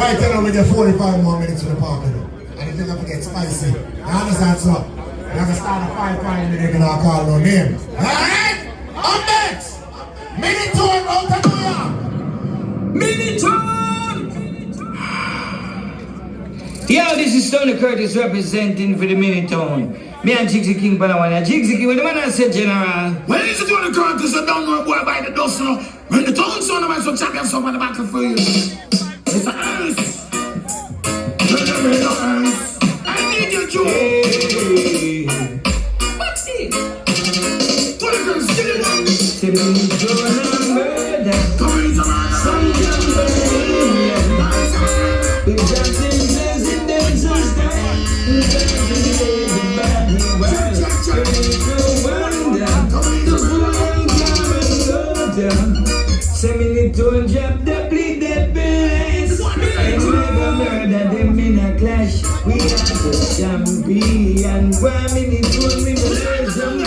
Right now we get 45 more minutes to the party. And it's gonna get spicy. You understand, so? We're gonna start at 5 minutes and I'll call no name. Alright? Up next! MiNiToNe out of New York! MiNiToNe! Yo, this is Tony Curtis representing for the MiNiToNe. Me and Jigsy King Panawana. Jigsy King, what the man I said, General? Well, this is Tony Curtis, I don't know boy by the dust, you know. MiNiToNe Sound, I'm so champion, so on the back for you. It's an ice. I need your joy. Hey. What's it? Tony Curtis, get it on. Say MiNiToNe and murder. Come in, Some young baby. If that's in presidential style, everybody wild. Say MiNiToNe drop the bleed that bass. And never murder them in a clash. We are the champion. Why MiNiToNe we will raise them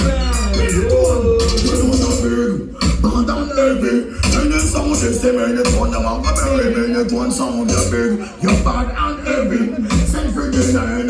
Band down heavy, and then someone says say MiNiToNe, I'm a very MiNiToNe sound, you're big, you're bad and heavy. Send for dinner,